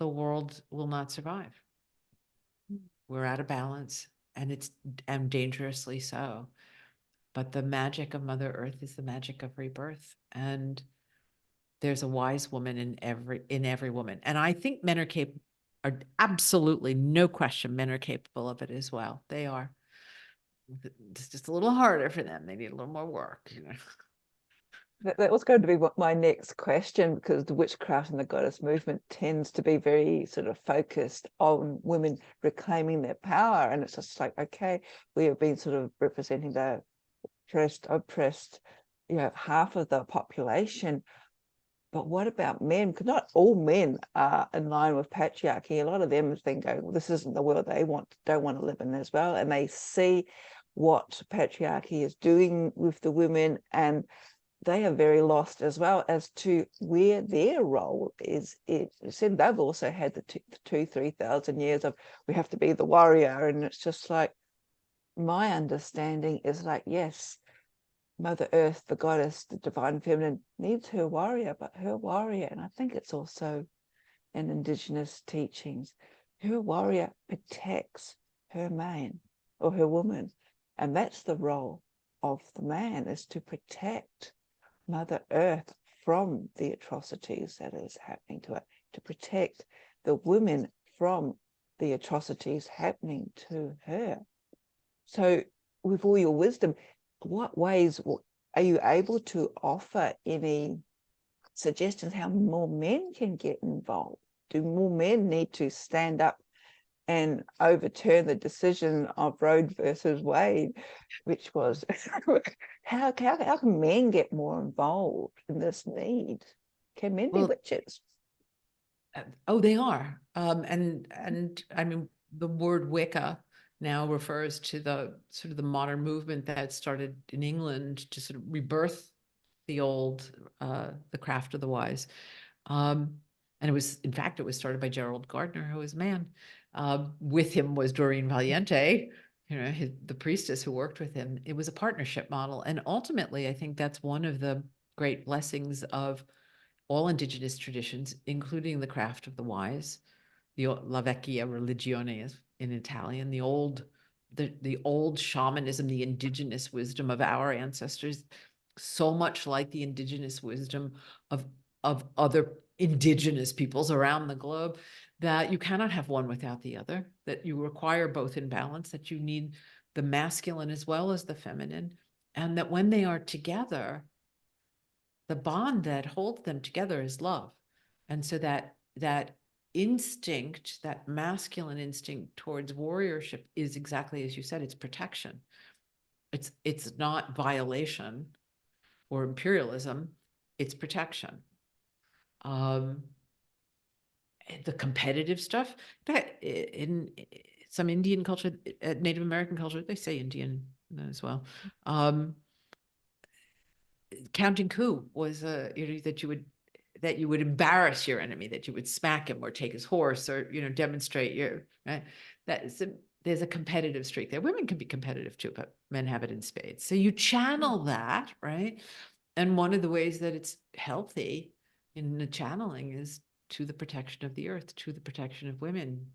the world will not survive. We're out of balance, and dangerously so. But the magic of Mother Earth is the magic of rebirth. And there's a wise woman in every woman. And I think men are absolutely, no question, men are capable of it as well. They are. It's just a little harder for them. They need a little more work. That was going to be my next question, because the witchcraft and the goddess movement tends to be very sort of focused on women reclaiming their power. And it's just like, okay, we have been sort of representing the oppressed, half of the population. But what about men? Because not all men are in line with patriarchy. A lot of them think, well, this isn't the world they don't want to live in as well. And they see what patriarchy is doing with the women, and they are very lost as well as to where their role is. It said they've also had the 3,000 years of, we have to be the warrior. And it's just like, my understanding is like, yes, Mother Earth, the goddess, the divine feminine, needs her warrior, but her warrior, and I think it's also and Indigenous teachings. Her warrior protects her man or her woman, and that's the role of the man, is to protect Mother Earth from the atrocities that is happening to it, to protect the women from the atrocities happening to her. So with all your wisdom, what ways are you able to offer any suggestions how more men can get involved? Do more men need to stand up and overturn the decision of Roe versus Wade, which was how can men get more involved in this need? Can men be witches? Oh, they are. And I mean, the word Wicca now refers to the sort of the modern movement that started in England to sort of rebirth the old, the craft of the wise. And it was, in fact, it was started by Gerald Gardner, who was a man. With him was Doreen Valiente, the priestess who worked with him. It was a partnership model. And ultimately, I think that's one of the great blessings of all Indigenous traditions, including the craft of the wise, the La Vecchia Religione in Italian, the old shamanism, the indigenous wisdom of our ancestors, so much like the indigenous wisdom of other indigenous peoples around the globe, that you cannot have one without the other, that you require both in balance, that you need the masculine as well as the feminine, and that when they are together, the bond that holds them together is love. And so that instinct, that masculine instinct towards warriorship is exactly as you said, it's protection. It's not violation or imperialism, it's protection. The competitive stuff, but in some Indian culture, Native American culture, they say Indian as well. Counting coup was that you would embarrass your enemy, that you would smack him or take his horse or demonstrate your right. There's a competitive streak there. Women can be competitive too, but men have it in spades. So you channel that, right? And one of the ways that it's healthy in the channeling is to the protection of the earth, to the protection of women,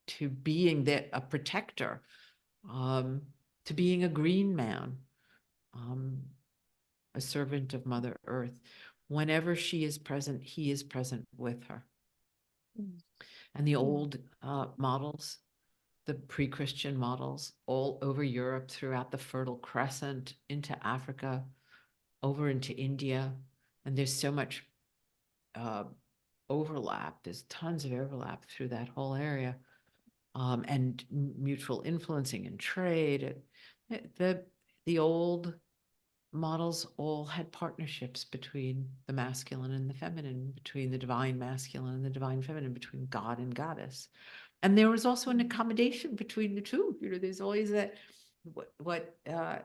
to being a protector, to being a green man. A servant of Mother Earth. Whenever she is present, he is present with her. And the old models, the pre-Christian models, all over Europe, throughout the Fertile Crescent, into Africa, over into India, and there's so much overlap. There's tons of overlap through that whole area, and mutual influencing and trade. The old models all had partnerships between the masculine and the feminine, between the divine masculine and the divine feminine, between God and goddess. And there was also an accommodation between the two. There's always that what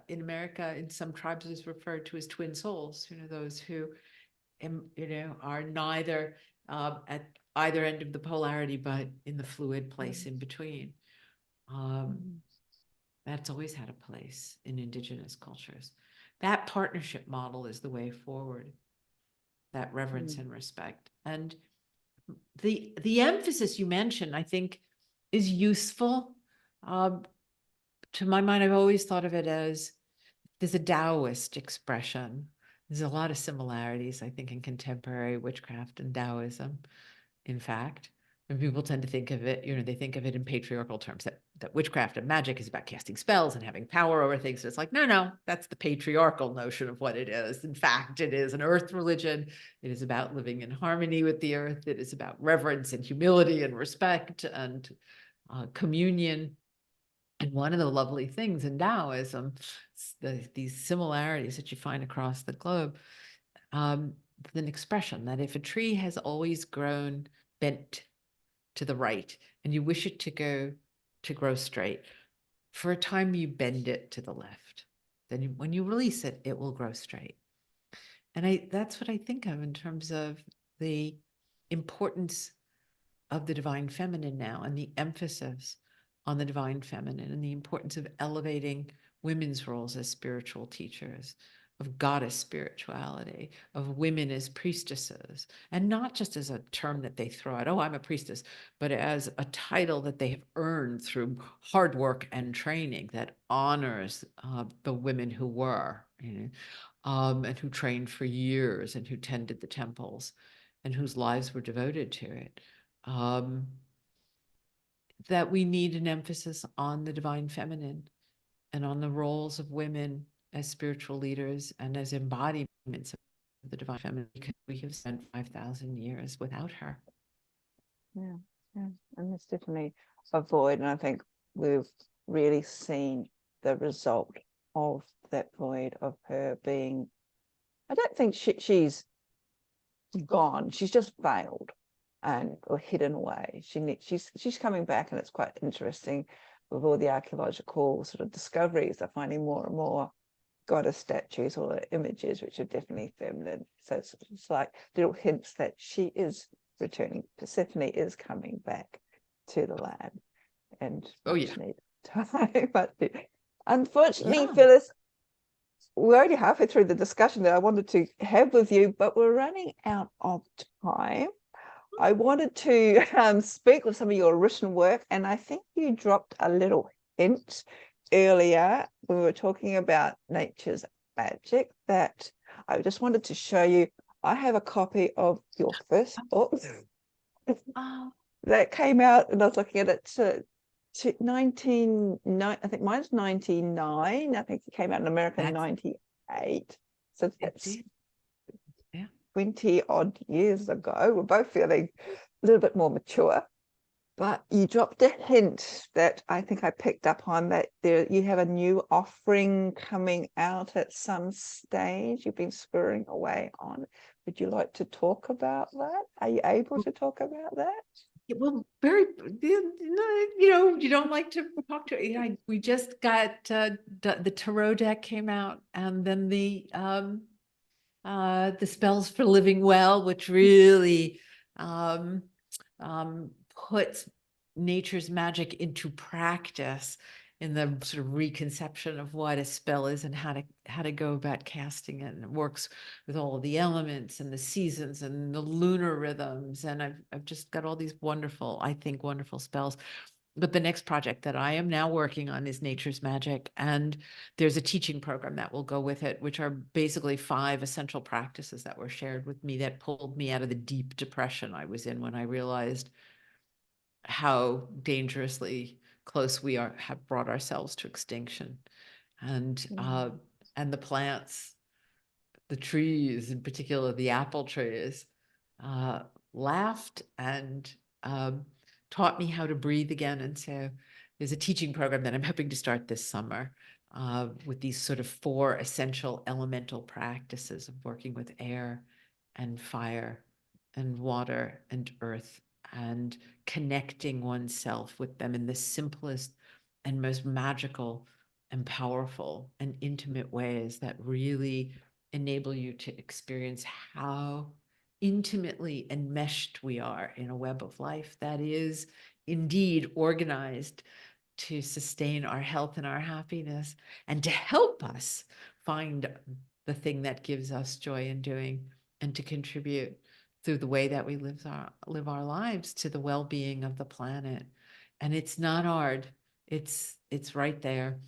in America in some tribes is referred to as twin souls. Those who are neither at either end of the polarity, but in the fluid place in between. That's always had a place in Indigenous cultures. That partnership model is the way forward, that reverence and respect. And the emphasis you mentioned, I think, is useful. To my mind, I've always thought of it as there's a Taoist expression. There's a lot of similarities, I think, in contemporary witchcraft and Taoism, in fact. And people tend to think of it, they think of it in patriarchal terms, that witchcraft and magic is about casting spells and having power over things. And it's like, no, that's the patriarchal notion of what it is. In fact, it is an earth religion. It is about living in harmony with the earth. It is about reverence and humility and respect and communion. And one of the lovely things in Taoism, these similarities that you find across the globe, an expression that if a tree has always grown bent to the right and you wish it to grow straight, for a time you bend it to the left. Then when you release it, it will grow straight. And that's what I think of in terms of the importance of the divine feminine now, and the emphasis on the divine feminine, and the importance of elevating women's roles as spiritual teachers, of goddess spirituality, of women as priestesses, and not just as a term that they throw out, oh, I'm a priestess, but as a title that they have earned through hard work and training that honors the women who were, and who trained for years and who tended the temples and whose lives were devoted to it. That we need an emphasis on the divine feminine and on the roles of women as spiritual leaders and as embodiments of the divine feminine, because we have spent 5,000 years without her. Yeah, and it's definitely a void, and I think we've really seen the result of that void of her being. I don't think she's gone. She's just failed or hidden away. She's coming back, and it's quite interesting with all the archaeological sort of discoveries. They're finding more and more goddess statues or images which are definitely feminine. So it's like little hints that she is returning. Persephone is coming back to the land, and need time. But unfortunately, Phyllis, we're only halfway through the discussion that I wanted to have with you, but we're running out of time. I wanted to speak with some of your written work, and I think you dropped a little hint earlier when we were talking about nature's magic that I just wanted to show you. I have a copy of your first book that came out, and I was looking at it to 1990. I think mine's 99. I think it came out in America in 98. So that's 20 odd years ago. We're both feeling a little bit more mature. But you dropped a hint that I think I picked up on, that you have a new offering coming out at some stage you've been screwing away on. Would you like to talk about that? Are you able to talk about that? Well, you don't like to talk to, we just got the tarot deck came out, and then the spells for living well, which really puts nature's magic into practice in the sort of reconception of what a spell is and how to go about casting it. And it works with all of the elements and the seasons and the lunar rhythms. And I've just got all these wonderful spells. But the next project that I am now working on is Nature's Magic. And there's a teaching program that will go with it, which are basically 5 essential practices that were shared with me that pulled me out of the deep depression I was in when I realized how dangerously close we have brought ourselves to extinction. And the plants, the trees, in particular the apple trees, laughed and taught me how to breathe again. And so there's a teaching program that I'm hoping to start this summer with these sort of 4 essential elemental practices of working with air and fire and water and earth, and connecting oneself with them in the simplest and most magical and powerful and intimate ways that really enable you to experience how intimately enmeshed we are in a web of life that is indeed organized to sustain our health and our happiness, and to help us find the thing that gives us joy in doing, and to contribute through the way that we live our lives to the well-being of the planet. And it's not hard. It's right there.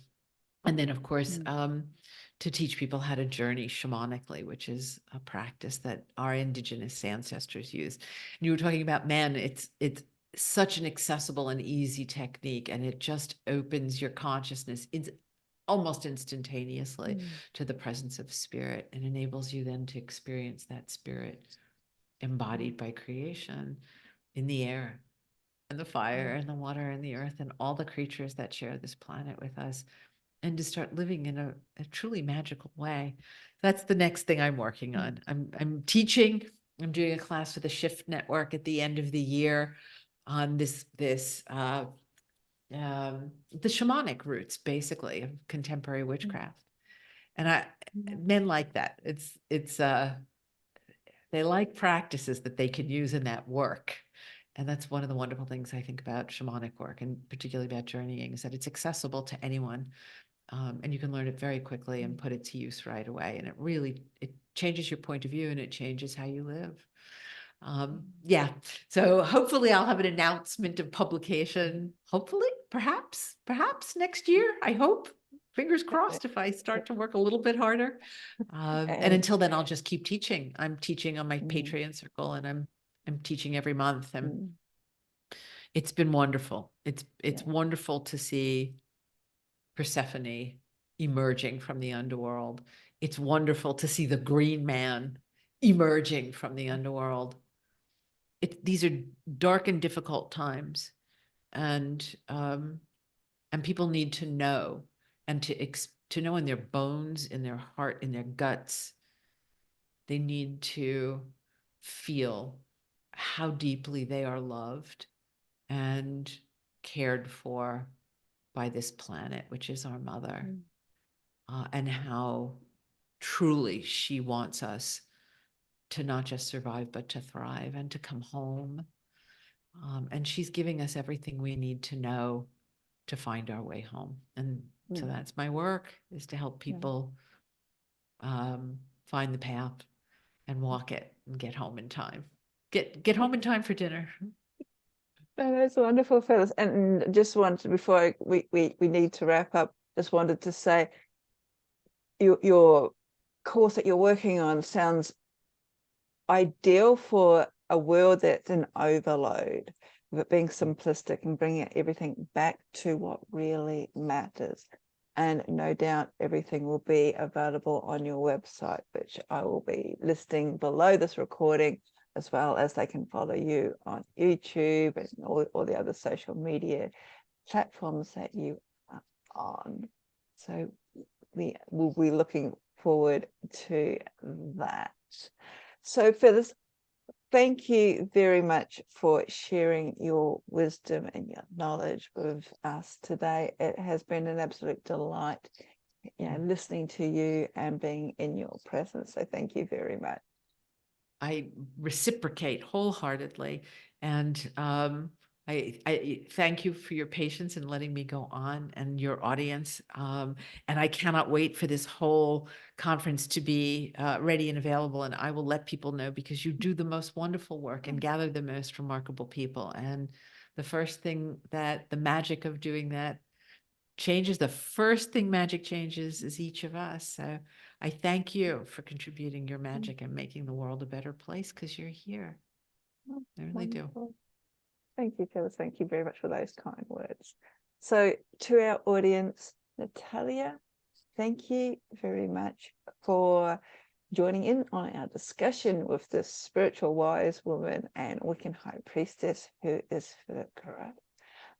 And then, of course, to teach people how to journey shamanically, which is a practice that our indigenous ancestors used. And you were talking about men. It's such an accessible and easy technique, and it just opens your consciousness almost instantaneously to the presence of spirit, and enables you then to experience that spirit embodied by creation in the air and the fire and the water and the earth and all the creatures that share this planet with us, and to start living in a truly magical way. That's the next thing I'm working on. I'm teaching. I'm doing a class with the Shift Network at the end of the year on the shamanic roots, basically, of contemporary witchcraft. And men like that. They like practices that they can use in that work. And that's one of the wonderful things I think about shamanic work, and particularly about journeying, is that it's accessible to anyone. and you can learn it very quickly and put it to use right away. And it changes your point of view and it changes how you live. Yeah, so hopefully I'll have an announcement of publication, hopefully, perhaps next year, I hope. Fingers crossed if I start to work a little bit harder. And until then, I'll just keep teaching. I'm teaching on my Patreon circle, and I'm teaching every month, and it's been wonderful. It's wonderful to see Persephone emerging from the underworld. It's wonderful to see the green man emerging from the underworld. These are dark and difficult times, and people need to know, and to know in their bones, in their heart, in their guts. They need to feel how deeply they are loved and cared for by this planet, which is our mother, and how truly she wants us to not just survive, but to thrive and to come home. And she's giving us everything we need to know to find our way home. And so that's my work, is to help people find the path and walk it and get home in time. Get home in time for dinner. Oh, that's wonderful, Phyllis. And just wanted, before we need to wrap up, just wanted to say your course that you're working on sounds ideal for a world that's an overload, of it being simplistic and bringing everything back to what really matters. And no doubt everything will be available on your website, which I will be listing below this recording, as well as they can follow you on YouTube and all the other social media platforms that you are on. So we will be looking forward to that. So Phyllis, thank you very much for sharing your wisdom and your knowledge with us today. It has been an absolute delight, listening to you and being in your presence. So thank you very much. I reciprocate wholeheartedly, and I thank you for your patience in letting me go on, and your audience. And I cannot wait for this whole conference to be ready and available. And I will let people know, because you do the most wonderful work and gather the most remarkable people. And the first thing that the magic of doing that changes, the first thing magic changes is each of us. So I thank you for contributing your magic and making the world a better place, because you're here. I really do. Thank you, Phyllis. Thank you very much for those kind words. So to our audience, Natalia, thank you very much for joining in on our discussion with this spiritual wise woman and Wiccan high priestess, who is Phyllis Curott.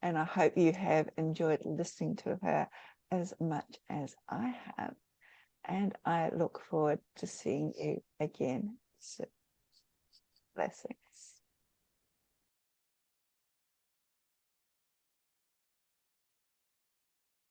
And I hope you have enjoyed listening to her as much as I have. And I look forward to seeing you again soon. Blessings.